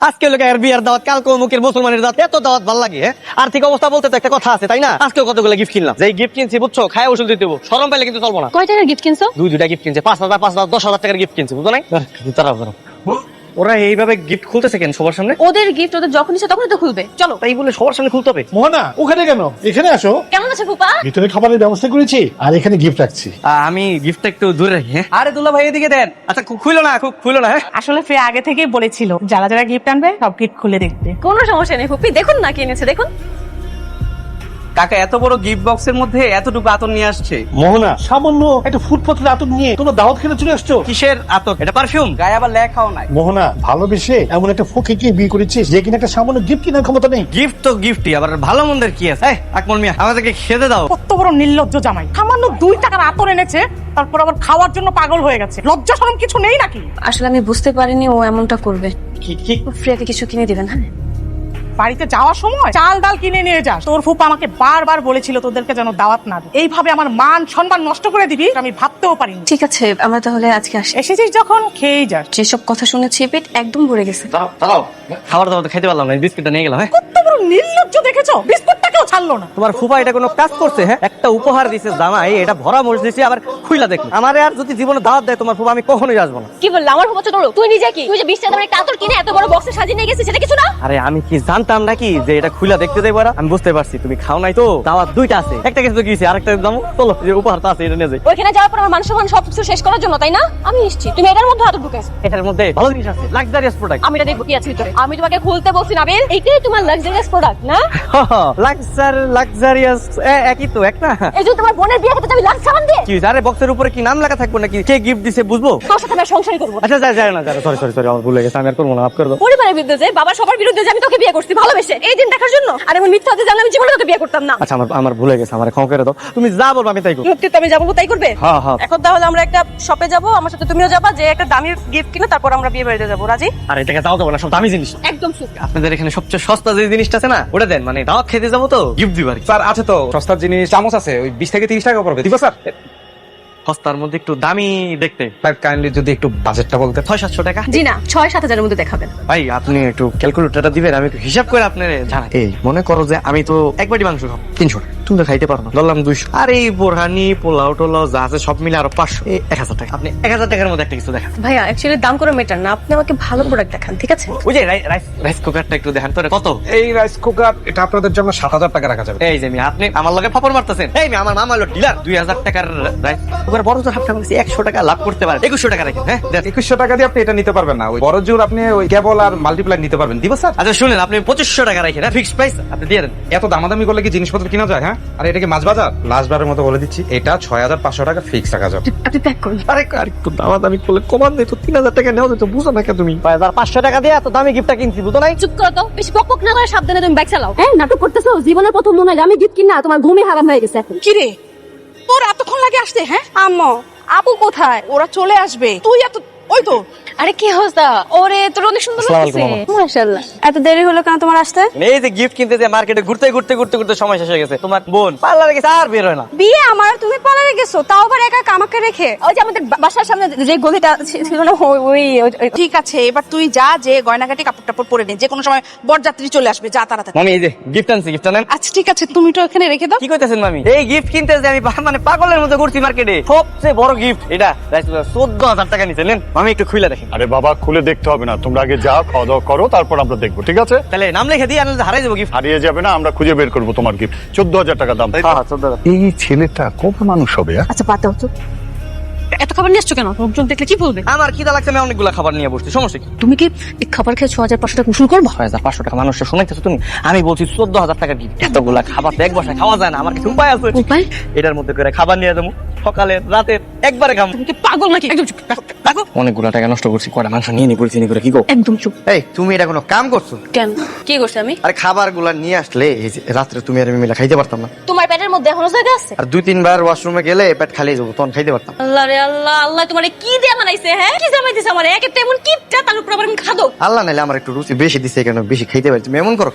আজকে লোক আর বিয়ার দাওয়াত, কালকে অমুকের মুসলমানের দাওয়াত, এত দাওয়াত ভালো লাগে। হ্যাঁ, আর্থিক অবস্থা বলতে তো একটা কথা আছে, তাই না? আজকেও কতগুলো গিফট কিনলাম, যেই গিফট কিনছি বুঝছো, খায় ওষুধ দিতে দেবো, শরম পাইলে কিন্তু চলবো না। কয় টাকার গিফট কিনছো? দুইটা গিফট কিনছে, 5,000 5,000 10,000 টাকার গিফট কিনছে, বুঝো নাই? ওরা এইভাবে গিফট খুলতেছে কেন সবার সামনে? ওদের গিফট ওদের যখন ইচ্ছে তখনই তো খুলবে। চলো। তাই বলে সবার সামনে খুলতে হবে? মোহনা, ওখানে কেন? এখানে আসো। কেমন আছে ফুপা? ভিতরে খাবারের ব্যবস্থা করেছি আর এখানে গিফট রাখছি। আমি গিফটটা একটু দূরে রাখি। হ্যাঁ, আরে দুলা ভাই এদিকে দেন। আচ্ছা খুইলো না, খুইলো না। হ্যাঁ, আসলে ফ্রে আগে থেকেই বলেছিল যারা যারা গিফট আনবে সব গিফট খুলে দেখতে। কোনো সমস্যা নেই ফুপি, দেখুন না কি এনেছে দেখুন। কাকা এত বড় গিফট বক্সের মধ্যে এতটুকু আতর নিয়ে আসছে। মোহনা, সামান্য একটা ফুটপাতের আতর নিয়ে তোমরা দাওয়াত খেতে চলে আসছো। কিসের আতর? এটা পারফিউম। গায়ে আবার লেখাও নাই। মোহনা, ভালোবেসে এমন একটা ফকিরকে বিয়ে করেছিস যে কিনা একটা সামান্য গিফট কেনার ক্ষমতা নেই। গিফট তো গিফটই, আবার ভালো মন্দের কি আছে? এই আকমল মিয়া, আমাদেরকে খেতে দাও। কত বড় নির্লজ্জ জামাই, সামান্য 2 টাকার আতর এনেছে, তারপর আবার খাওয়ার জন্য পাগল হয়ে গেছে। লজ্জা শরম কিছু নেই নাকি? আসলে আমি বুঝতে পারিনি ও এমনটা করবে। কি ফ্রিয়াকে কিছু কিনে দিবেন। হ্যাঁ, বাড়িতে যাওয়ার সময় চাল ডাল কিনে নিয়ে যাস। তোর ফুপা আমাকে বারবার বলেছিল তোদেরকে যেন দাওয়াত না দিই। এইভাবে আমার মান সম্মান নষ্ট করে দিবি আমি ভাবতেও পারিনি। ঠিক আছে, আমরা তাহলে আজকে আসি। এসেছিস যখন খেয়েই যাস। যেসব কথা শুনেছি পেট একদম ভরে গেছে। দাও, খাবার দাবার তো খাইতে পারলাম না, বিস্কিটটা নিয়ে গেলাম। হ্যাঁ, কত বড় নির্লজ্জ দেখেছো, বিস্কুটটাকেও ছাড়লো না। তোমার ফুফা এটা কোনো কাজ করছে? হ্যাঁ, একটা উপহার দিছে জামাই, এটা ভরা মরিচ দিছে, আবার খুইলা দেখি। আমারে আর যদি জীবনে দাওয়াত দেয় তোমার ফুফা, আমি কখনোই আসবো না। কি বললা? আমার ফুপা ছোট লোক, তুই নিজে কি? তুই যে 20 টাকা দামের একটা আতর কিনে এত বড় বক্সে সাজিয়ে নিয়ে গেছিস, সেটা কিছু না? আরে আমি কি জানতাম নাকি যে এটা খুইলা দেখতে দেবো? আমি বুঝতে পারছি তুমি খাও নাই তো। দাওয়াত দুইটা আছে, একটা কিছু গিয়েছে, আরেকটা দাম। চলো, যে উপহারটা আছে এটা নিয়ে যাই। ওইখানে যাওয়ার পর আমার মান সম্মান সবকিছু শেষ করার জন্য, তাই না? আমি নিশ্চিত তুমি এটার মধ্যে হাত ঢুকাইছো। এটার মধ্যে ভালো জিনিস আছে, লাক্সারিয়াস প্রোডাক্ট। আমি এটা দেখবো কি আছে ভিতরে। আমি তোমাকে খুলতে বলছি নাবিল, এইটাই তোমার লাক্সারিয়াস প্রোডাক্ট না? লাক্সারিয়াস একই তো, এক না? এই যে তোমার বোনের বিয়ে করতে যাবি লাক্স সাবান দিয়ে। কি আরে বক্সের উপরে কি নাম লেখা থাকবো নাকি? কে গিফট দিছে বুঝবো? তোর সাথে আমি সংসারই করবো না। আচ্ছা যাই না, সরি আমার ভুল হয়ে গেছে, আমি আর করবো না, মাফ করে দাও। পরিবারের বিরুদ্ধে যে বাবা সবার বিরুদ্ধে যে আমি তোকে বিয়ে করছি ভালোবেসে, এই দিন দেখার জন্য। আর আমি মিথ্যা হতে জানলে আমি জীবনে তোকে বিয়ে করতাম না। আচ্ছা আমার ভুল হয়ে গেছে, আমার ক্ষমা করে দাও। তুমি যা বলবো আমি তাই করবো। মুক্তি তো আমি যাবো, তাই করবে? হ্যাঁ হ্যাঁ। এখন তাহলে আমরা একটা শপে যাবো, আমার সাথে তুমিও যাবা, যে একটা দামি গিফট কিনে তারপর আমরা বিয়ে বাড়িতে যাবো। রাজি? আর এটাকে দাও তো না, সব দামি জিনিস। একদম ঠিক। আপনাদের এখানে সবচেয়ে সস্তা যে জিনিসটা আছে না, ওটা দেন, মানে দাওয়াত খেতে যাবো তো, গিফট দিবার। স্যার আছে তো সস্তার জিনিস, চামচ আছে ওই 20 থেকে 30 টাকা পড়বে। দিব স্যার? সস্তার মধ্যে একটু দামি দেখতে। স্যার কাইন্ডলি যদি একটু বাজেটটা বলতে। 600-700 টাকা। জি না, 6-7 হাজারের মধ্যে দেখাবেন। ভাই আপনি একটু ক্যালকুলেটরটা দিবেন, আমি একটু হিসাব করে আপনার জানাই। এই মনে করো যে আমি তো একবারই মাংস খাবো 300 টাকা, তুমি তো খাইতে পারো না, ধরলাম 200। আর এই বোরহানি পোলাও টোলাও যা আছে সব মিলে আরো 500, 1000 টাকা। আপনি 1000 টাকার মধ্যে একটা কিছু দেখান। ভাইয়া অ্যাকচুয়ালি দাম করে মেটার না, আপনি আমাকে ভালো প্রোডাক্ট দেখান, ঠিক আছে? ওই যে রাইস কুকারটা একটু দেখান তো, কত? এই রাইস কুকার এটা আপনাদের জন্য 7000 টাকা রাখা যাবে। এই যে আপনি আমার লগে ফাপড় মারতেছেন। এই আমার মামা হলো ডিলার, 2000 টাকার রাইস কুকার বড় তো হাফটা বলছি 100 টাকা লাভ করতে পারেন, 2100 টাকা রাখেন। হ্যাঁ 2100 টাকা দিয়ে আপনি এটা নিতে পারবেন না, ওই বড় জোর আপনি ওই কেবল আর মাল্টিপ্লাই নিতে পারবেন। দিব স্যার? আচ্ছা শুনেন, আপনি 2500 টাকা রাখেন, ফিক্সড প্রাইস আপনি দিয়ে দেন। এত দামাদামি করলে কি জিনিসপত্র কিনা যায়? হ্যাঁ, আর এটা কি মাছ বাজার? লাস্ট বারের মতো বলে দিচ্ছি, এটা 6500 টাকা ফিক্স রাখা যাবে। আপনি প্যাক করুন। আরে আরেকটু দামাদামি করলে কমান দিত, 3000 টাকা নেওয়া যেত, বুঝো না কেন তুমি? 500 টাকা দিয়ে এত দামি গিফটটা কিনছি, বুঝো নাই? চুপ করো তো, বেশি বকবক না করে সাবধানে তুমি বাইক চালাও। হ্যাঁ, নাটক করতেছো? জীবনের প্রথম মনে হয় আমি গিফট কিনা তোমার ঘুমে হারাম হয়ে গেছে এখন। কি রে, তোর এতক্ষণ লাগে আসতে? হ্যাঁ আম্মু, আপু কোথায়? ওরা চলে আসবে, তুই এত ওই তো। আরে কি হস্তা ওরে, তোর অনেক সুন্দর আসসালামু লাগছে। আলাইকুম মাশাআল্লাহ। এত দেরি হলো কেন তোমার আসতে? এই যে গিফট কিনতে যে মার্কেটে ঘুরতে সময় শেষ হয়ে গেছে। তোমার বোন পার্লারে গেছে, আর বের হয় না। বিয়ে আমার, তুমি পার্লারে গেছো, তাও আবার একা আমাকে রেখে। ওই যে আমাদের বাসার সামনে যে গলিটা ছিল না, ঠিক আছে, এবার তুই যা, যে গয়নাগাটি কাপড় টাপড় পরে নে, যে কোনো সময় বরযাত্রী চলে আসবে, যা তাড়াতাড়ি। মামি এই যে গিফট আনছি, গিফট আনেন। আচ্ছা ঠিক আছে, তুমি তো এখানে রেখে দাও। কি কইতেছেন মামি? এই গিফট কিনতে যে আমি মানে পাগলের মতো ঘুরছি মার্কেটে, সবচেয়ে বড় গিফট এটা 14000 টাকা নিচে। নেন মামি একটু খুলে দেখেন। আরে বাবা, খুলে দেখতে হবে না, তোমরা আগে যাও, খাওয়া দাওয়া করো, তারপর আমরা দেখবো, ঠিক আছে? তাহলে নাম লিখে দিই, আনলে হারাই যাবো গিফট। হারিয়ে যাবে না, আমরা খুঁজে বের করবো তোমার গিফট। 14000 টাকা দাম, তাই তো? হ্যাঁ 14000। এই ছেলেটা কত মানুষ হবে? আচ্ছা বাদ দাও তো, এত খাবার নিয়ে আসছো কেন? লোকজন দেখলে কি বলবে? আমার খিদা লাগছে, আমি অনেকগুলো খাবার নিয়ে বসছি, সমস্যা কি? তুমি কি এই খাবার খেয়ে 6500 টাকা উসুল করবো? 6500 টাকা মানুষের শোনাইতেছো তুমি? আমি বলছি 14000 টাকার গিফট। এতগুলা খাবার তো এক বসায় খাওয়া যায় না, আমার কিছু উপায় আছে। উপায়? এটার মধ্যে করে খাবার নিয়ে যাবো, সকালে রাতের একবারে খাবো। তুমি কি পাগল নাকি? একদম চুপ রাখো। অনেকগুলা টাকা নষ্ট করছি, কয়টা মাংস নিয়ে নি পরিচিনি করে কি গো? একদম চুপ। এই তুমি এটা কোনো কাম করছো? কেন, কি করছি আমি? আরে খাবার গুলা নিয়ে আসলে এই যে রাত্রে তুমি আর আমি মিলে খাইতে পারতাম না? তোমার পেটের মধ্যে এখনো জায়গা আছে? আর 2-3 বার ওয়াশরুমে গেলে পেট খালি যাবো, তখন খাইতে পারতাম। আল্লাহ রে আল্লাহ, আল্লাহ তোমারে কি দিয়ে বানাইছে? হ্যাঁ, কি জামাই দিছে আমারে? এক একটা এমন কিপটা, তার উপর আবার আমি খাদো। আল্লাহ নাইলে আমার একটু রুচি বেশি দিছে, কেন বেশি খাইতে পারি। তুমি এমন করো,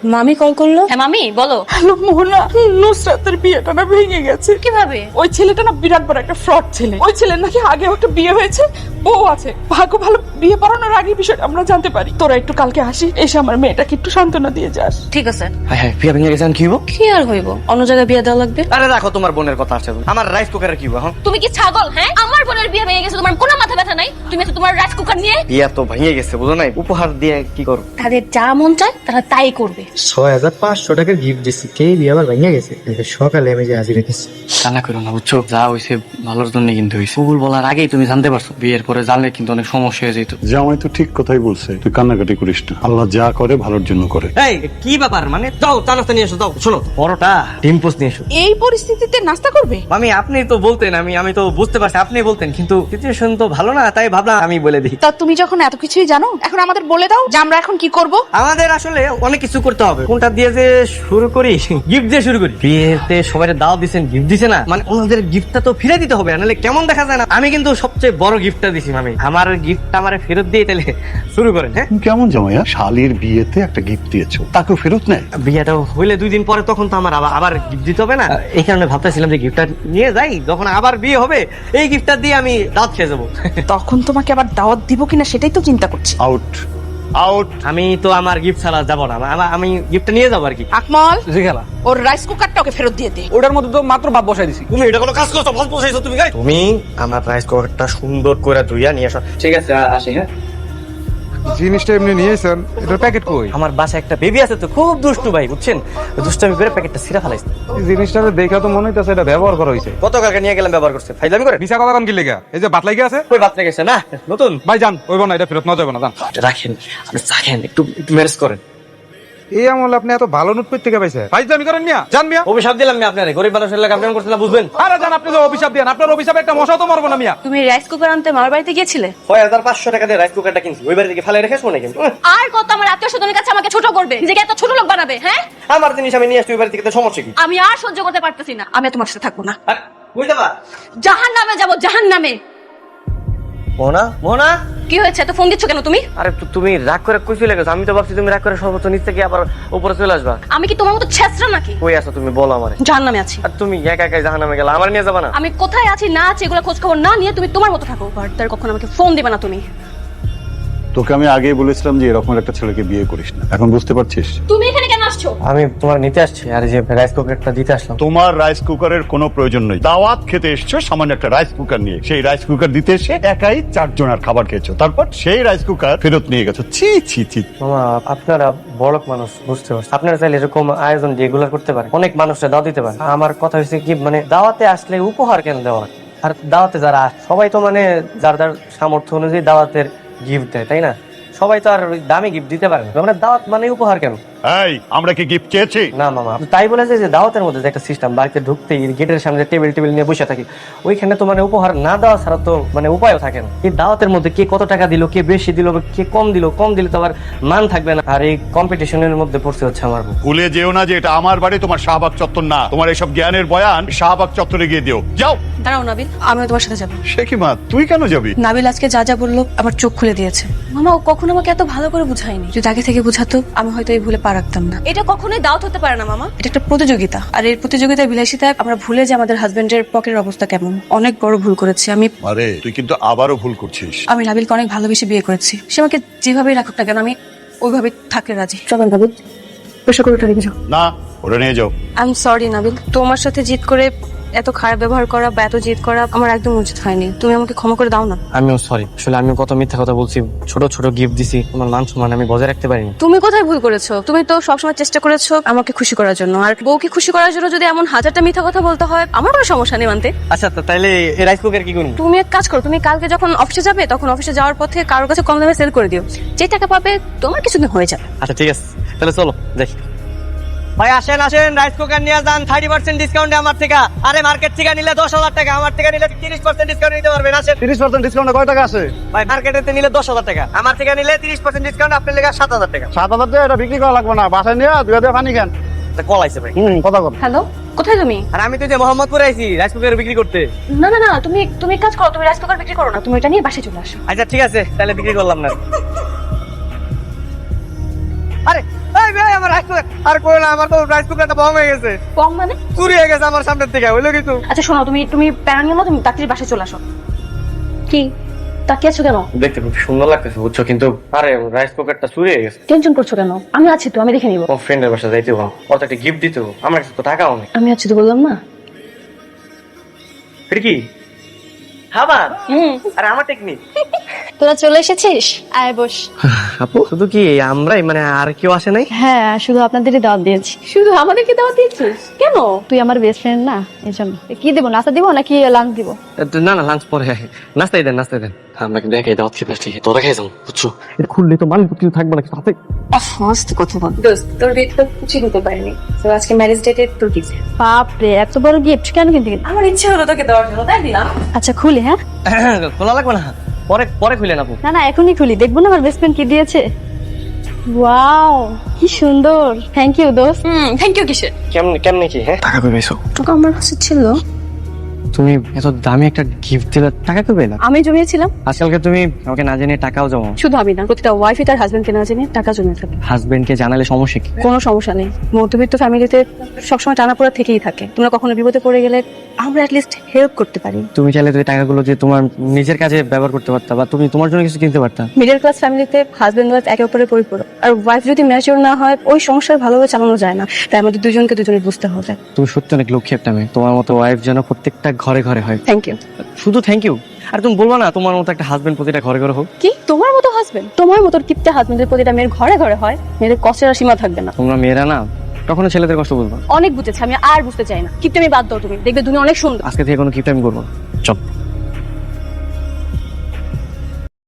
মামি কল করলো। হ্যাঁ মামি বলো। হ্যালো মোহনা, নুসরাতের বিয়েটা না ভেঙে গেছে। কিভাবে? ওই ছেলেটা না বিরাট বড় একটা ফ্রড ছেলে। ওই ছেলের নাকি আগেও একটা বিয়ে হয়েছে, বউ আছে। ভাগ্য ভালো বিয়ে পড়ানোর আগে বিষয়টা আমরা জানতে পারি। তোরা একটু কালকে আসি, এসে আমার মেয়েটাকে একটু সান্ত্বনা দিয়ে যাস। ঠিক আছে। হ্যাঁ হ্যাঁ, বিয়া ভেঙে গেছেন কি হইব? কি আর হইব, অন্য জায়গায় বিয়ে দেওয়া লাগবে। আরে দেখো তোমার বোনের কথা আসছে, আমার রাইস কুকারের কি হইব? হ্যাঁ, তুমি কি ছাগল? হ্যাঁ, আমার বোনের বিয়ে ভেঙে গেছে, তোমার কোনো মাথা ব্যথা নাই? তুমি তো তোমার রাইস কুকার নিয়ে। বিয়া তো ভেঙে গেছে, বুঝো নাই? উপহার দিয়ে কি করব? তাদের যা মন চায় তারা তাই করবে। 6500 টাকা গিফট দিচ্ছি, কে বিয়ে আবার ভেঙে গেছে। সকালে আমি যে হাজির রেখেছি। কান্না করো না, বুঝছো? যা হয়েছে ভালোর জন্য কিন্তু হয়েছে। কবুল বলার আগেই তুমি জানতে পারছো, বিয়ের পরে জানলে কিন্তু অনেক সমস্যা হয়ে যেত। জামাই তো ঠিক কথাই বলছে, তুই কান্নাকাটি করিস না, আল্লাহ যা করে ভালোর জন্য করে। এই কি ব্যাপার? মানে যাও চা নাস্তা নিয়ে এসো, যাও। শোনো, পরোটা ডিম পোস্ট নিয়ে এসো। এই পরিস্থিতিতে নাস্তা করবে? আমি আপনি তো বলতেন, আমি তো বুঝতে পারছি আপনি বলতেন, কিন্তু সিচুয়েশন তো ভালো না, তাই ভাবলাম আমি বলে দিই। তা তুমি যখন এত কিছুই জানো, এখন আমাদের বলে দাও যে আমরা এখন কি করব। আমাদের আসলে অনেক কিছু করতে হবে। কোনটা দিয়ে যে শুরু করি? গিফট দিয়ে শুরু করি। বিয়েতে সবাই দাওয়াত দিচ্ছেন, গিফট দিছে না, মানে ওনাদের গিফটটা তো ফিরে দিতে হবে, নাহলে কেমন দেখা যায় না। আমি কিন্তু সবচেয়ে বড় গিফটটা দিছি মামি, আমার গিফটটা আমারে ফেরত দিয়ে তাহলে শুরু করেন। হ্যাঁ, তুমি কেমন জামাইয়া, শালির বিয়েতে একটা গিফট দিয়েছো, তাকেও ফেরত নেয়? বিয়েটা হইলে 2 দিন পরে তখন তো আমার আবার গিফট দিতে হবে না। এই কারণে ভাবতেছিলাম যে গিফটটা নিয়ে যাই, যখন আবার বিয়ে হবে এই গিফটটা দিয়ে আমি দাওয়াত খেয়ে যাবো। তখন তোমাকে আবার দাওয়াত দিব কিনা সেটাই তো চিন্তা করছি। Out out. আমি তো আমার গিফট ছাড়া যাবো না, আমি গিফটটা নিয়ে যাবো আর কি। আকমল, জি খালা, ওর রাইস কুকারটা ওকে ফেরত দিয়ে দে। ওটার মধ্যে তো মাত্র ভাত বসাই দিছি। তুমি এটা কোনো কাজ করছো? ভাত বসাইছো তুমি? তুমি আমার রাইস কুকারটা সুন্দর করে ধুইয়া নিয়ে আসো। ঠিক আছে, আসি। হ্যাঁ, জিনিসটা এমনি নিয়েছেন, এটার প্যাকেট কই? আমার বাসায় একটা বেবি আছে তো, খুব দুষ্টু ভাই, বুঝছেন? দুষ্টামি করে প্যাকেটটা ছিঁড়া ফেলাইছে। এই জিনিসটা দেখা তো মনে হইতাছে এটা ব্যবহার করা হইছে। কত কালকে নিয়ে গেলাম, ব্যবহার করছে, ফাইজলামি করে। মিছা কথা কোন কি লেগা? এই যে বাতলাই গেছে, কই বাচ্চা গেছে না নতুন? ভাই যান, ওইব না, এটা ফেরত না যাবে না, যান। রাখেন, আপনি চাখেন, একটু ম্যানেজ করেন। এই আমলে আপনি এত ভালো নোট কই থেকে পাইছে? ফাইজলামি করেন মিয়া, জান মিয়া। অভিশাপ দিলাম আমি আপনারে, গরিব মানুষের লাগে আপনি করছেন না, বুঝবেন? আরে জান, আপনি তো অভিশাপ দেন, আপনার অভিশাপে একটা মশা তো মরবো না মিয়া। তুমি রাইস কুকার আনতে মামার বাড়িতে গিয়েছিলে? 6500 টাকা দিয়ে রাইস কুকারটা কিনছি, ওই বাড়ি থেকে ফেলে রেখেছো না কিন্তু। আর কত আমার আত্মীয় স্বজনের কাছে আমাকে ছোট করবে, নিজেকে এত ছোট লোক বানাবে? হ্যাঁ, আমার জিনিস আমি নিয়ে আসছি ওই বাড়ি থেকে, তো সমস্যা কি? আমি আর সহ্য করতে পারতেছি না, আমি আর তোমার সাথে থাকবো না। আর বুঝতে পার জাহান্নামে যাবো, জাহান্নামে। মোনা, কি হয়েছে, এত ফোন দিচ্ছ কেন তুমি? আরে তুমি রাগ করে কই চলে গেছো? আমি তো ভাবছি তুমি রাগ করে সর্বোচ্চ নিচ থেকে আবার উপরে চলে আসবা। আমি কি তোমার মতো ছেঁচড়া নাকি? কই আছো তুমি, বলো আমারে। জাহান্নামে আছি। আর তুমি একা একাই জাহান্নামে গেলা, আমার নিয়ে যাবা না? আমি কোথায় আছি না আছি এগুলো খোঁজ খবর না নিয়ে তুমি তোমার মতো থাকো। বারবার কখনো আমাকে ফোন দিবে না তুমি। তোকে আমি আগেই বলেছিলাম যে এরকম একটা ছেলেকে বিয়ে করিস না, এখন বুঝতে পারছিস? তুমি এখানে কেন আসছো? আমি তোমার নিতে আসছি, আর এই যে রাইস কুকারটা দিতে আসলাম। তোমার রাইস কুকারের কোনো প্রয়োজন নেই। দাওয়াত খেতে এসছো সামান্য একটা রাইস কুকার নিয়ে, সেই রাইস কুকার দিতে এসে একাই 4 জনের খাবার খেয়েছো, তারপর সেই রাইস কুকার ফেরত নিয়ে গেছো। ছি ছি ছি। মামা, আপনারা বড় মানুষ, বুঝতে পারছি। আপনারা চাইলে এরকম আয়োজন রেগুলার করতে পারেন, অনেক মানুষের দাওয়াত দিতে পারেন। আমার কথা হচ্ছে কি, মানে দাওয়াতে আসলে উপহার কেন দেওয়া? আর দাওয়াতে যারা আসে সবাই তো মানে যার যার সামর্থ্য অনুযায়ী দাওয়াতের গিফট দেয়, তাই না? সবাই তো আর ওই দামি গিফট দিতে পারে না, মানে দাওয়াত মানে উপহার কেন? এই, আমরা কি গিফট চেয়েছি? না মামা, তাই বলে যে দাওয়াতের মধ্যে যে একটা সিস্টেম, বাড়িতে ঢুকতেই গেটের সামনে টেবিল নিয়ে বসে থাকি, ওইখানে তো মানে উপহার না দেওয়া ছাড়া তো মানে উপায়ও থাকে না। এই দাওয়াতের মধ্যে কে কত টাকা দিল, কে বেশি দিল, কে কম দিলে তো আবার মান থাকবে না। আর এই কম্পিটিশনের মধ্যে পড়ছে হচ্ছে আমার। ভুলে যেও না যে এটা আমার বাড়ি, তোমার শাহবাগ চত্বর না। তোমার এইসব জ্ঞানের বয়ান শাহবাগ চত্বরে গিয়ে দিও, যাও। দাঁড়াও নাবিল, আমিও তোমার সাথে যাবো। সে কি মা, তুই কেন যাবি? নাবিল আজকে যা যা বললো আমার চোখ খুলে দিয়েছে। মামা, ও কখনো আমাকে এত ভালো করে বুঝায়নি। যদি আগে থেকে বুঝাতো আমি হয়তো এই ভুলে পা রাখতাম না। এটা কখনোই দাওয়াত হতে পারে না মামা, এটা একটা প্রতিযোগিতা। আর এই প্রতিযোগিতার বিলাসিতায় আমরা ভুলে যে আমাদের হাজবেন্ডের পকেটের অবস্থা কেমন। অনেক বড় ভুল করেছি আমি। আরে তুই কিন্তু আবারও ভুল করছিস। আমি নাবিলকে অনেক ভালোবেসে বিয়ে করেছি। সে আমাকে যেভাবেই রাখুক না কেন আমি ওইভাবে থাকলে রাজি। চলেন নাবিল, পেশা করে রেখে যাও। না, ওটা নিয়ে যাও। আই এম সরি নাবিল, তোমার সাথে জিদ করে এত খারাপ ব্যবহার করা বা এত জিদ করা আমার একদম উচিত হয়নি। তুমি আমাকে ক্ষমা করে দাও না। আমিও সরি, আসলে আমিও কত মিথ্যা কথা বলছি, ছোট ছোট গিফট দিছি, তোমার মান সম্মান আমি বজায় রাখতে পারিনি। তুমি কোথায় ভুল করেছো? তুমি তো সবসময় চেষ্টা করেছো আমাকে খুশি করার জন্য, আর বউকে খুশি করার জন্য যদি এমন হাজারটা মিথ্যা কথা বলতে হয় আমার কোনো সমস্যা নেই মানতে। আচ্ছা, তাইলে এই রাইস কুকার কি করুন? তুমি এক কাজ করো, তুমি কালকে যখন অফিসে যাবে তখন অফিসে যাওয়ার পথে কারোর কাছে কম দামে সেল করে দিও। যে টাকা পাবে তোমার কিছুদিন হয়ে যাবে। আচ্ছা ঠিক আছে, তাহলে চলো দেখি। ভাই আসেন রাইস কুকার নিয়ে যান 30% ডিসকাউন্টে আমার থেকে। আরে মার্কেট থেকে নিলে 10,000 টাকা, আমার থেকে নিলে 30% ডিসকাউন্ট নিতে পারবেন। আসেন। 30% ডিসকাউন্টে কয় টাকা আছে? ভাই মার্কেটেতে নিলে 10,000 টাকা, আমার থেকে নিলে 30% ডিসকাউন্ট, আপনার লেগে 7,000 টাকা। 7,000 টাকা এটা বিক্রি করা লাগবে না, বাসায় নিয়ে দুই হাতে পানি খান। কল আইছে ভাই। কথা কর। হ্যালো, কোথায় তুমি? আর আমি তো যে মোহাম্মদপুরে আইছি রাইস কুকার বিক্রি করতে। না না না, তুমি এক কাজ করো, তুমি রাইস কুকার বিক্রি করো না, তুমি এটা নিয়ে বাসায় চলে আসো। আচ্ছা ঠিক আছে, তাহলে বিক্রি করলাম না। আরে এই ভাই, আমার রাইস কুকার আর কই না, আমার তো রাইস কুকারটা বম হয়ে গেছে, কম মানে? চুরি হয়ে গেছে আমার সামনের থেকে, হইলো কিছু? আচ্ছা শোনো, তুমি প্যারা নিও না, তুমি তাড়াতাড়ি বাসায় চলে আসো। কি তাকিয়ে আছো কেন? দেখতে খুব সুন্দর লাগতেছে বুঝছো, কিন্তু আরে রাইস কুকারটা চুরি হয়ে গেছে। টেনশন করছো কেন? আমি আছি তো, আমি দেখে নিবো। ও ফ্রেন্ডের বাসা যাইতে হবে, ওর তো একটা গিফট দিতে হবে, আমার কাছে তো টাকাও নেই। আমি আছি তো বললাম না। এটা কি খাবার? আরে আমার টেকনিক। তোরা চলে এসেছিস, আয় বস। আপু শুধু কি আমরাই, মানে আর কেউ আসে নাই? হ্যাঁ, শুধু আপনাদেরই দাওয়াত দিয়েছি। শুধু আমাদেরকে দাওয়াত দিয়েছিস কেন? তুই আমার বেস্ট ফ্রেন্ড না, এই জন্য। কি দিব, নাস্তা দিব নাকি লাঞ্চ দিব? না না, লাঞ্চ পরে, নাস্তাই দেন, নাস্তাই দেন। আমরা কিন্তু একাই দাওয়াত খেতে আসছি, তোরা খেয়ে যাও বুঝছো। এটা খুললে তো মালিক কিছু থাকবে না, সাথে ফার্স্ট কথা বল। দোস্ত, তোর বিয়ে তো কিছুই হতে পারেনি, তো আজকে ম্যারেজ ডেটে তোর গিফট। বাপ রে, এত বড় গিফট কেন কিনতে গেলি? আমার ইচ্ছে হলো তোকে দেওয়ার জন্য, তাই দিলাম। আচ্ছা খুলি। হ্যাঁ, খোলা লাগবে না, পরে পরে খুলেন আপু। না না, এখনই খুলি, দেখবো না আমার বেস্ট ফ্রেন্ড কি দিয়েছে। ওয়াও, কি সুন্দর। থ্যাংক ইউ দোস্ত। থ্যাংক ইউ কিসের? কেমনে কি? হ্যাঁ, টাকা কই পাইছো? তোকে আমার কাছে ছিল, তুমি এত দামি একটা গিফট দিলে, টাকা কই পেলা? আমি জমিয়েছিলাম। আজকালকে তুমি আমাকে না জেনে টাকাও জমাও। শুধু আমি না, প্রতিটা ওয়াইফই তার হাজবেন্ডকে না জেনে টাকা জমিয়ে থাকে। হাজবেন্ডকে জানালে সমস্যা কি? কোনো সমস্যা নেই, মধ্যবিত্ত ফ্যামিলিতে সবসময় টানাপোড়া থেকেই থাকে। তোমরা কখনো বিপদে পড়ে গেলে আমরা অ্যাটলিস্ট হেল্প করতে পারি। তুমি চাইলে তো এই টাকাগুলো যে তোমার নিজের কাজে ব্যবহার করতে পারতা, বা তুমি তোমার জন্য কিছু কিনতে পারতা। মিডল ক্লাস ফ্যামিলিতে হাজবেন্ড ওয়াইফ একে অপরের পরিপূরক, আর ওয়াইফ যদি ম্যাচিওর না হয় ওই সংসার ভালোভাবে চালানো যায় না। তাই আমাদের দুজনকে দুজনে বুঝতে হবে। তুমি সত্যি অনেক লক্ষ্মী একটা মেয়ে, তোমার মতো ওয়াইফ যেন প্রত্যেকটা ঘরে ঘরে হয়। Thank you. শুধু থ্যাংক ইউ? আর তুমি বলবা না তোমার মতো একটা হাজবেন্ড প্রতিটা ঘরে ঘরে হোক? কি তোমার মতো হাজবেন্ড? তোমার মতো কিপটা হাজবেন্ডের প্রতিটা মেয়ের ঘরে ঘরে হয়, মেয়েদের কষ্টের আর সীমা থাকবে না। তোমরা মেয়েরা না কখনো ছেলেদের কষ্ট বলবা। অনেক বুঝেছি, আমি আর বুঝতে চাই না। কিপটা আমি বাদ দাও, তুমি দেখবে দুনিয়া অনেক সুন্দর। আজকে থেকে কোনো কিপটা আমি করবো না। চল।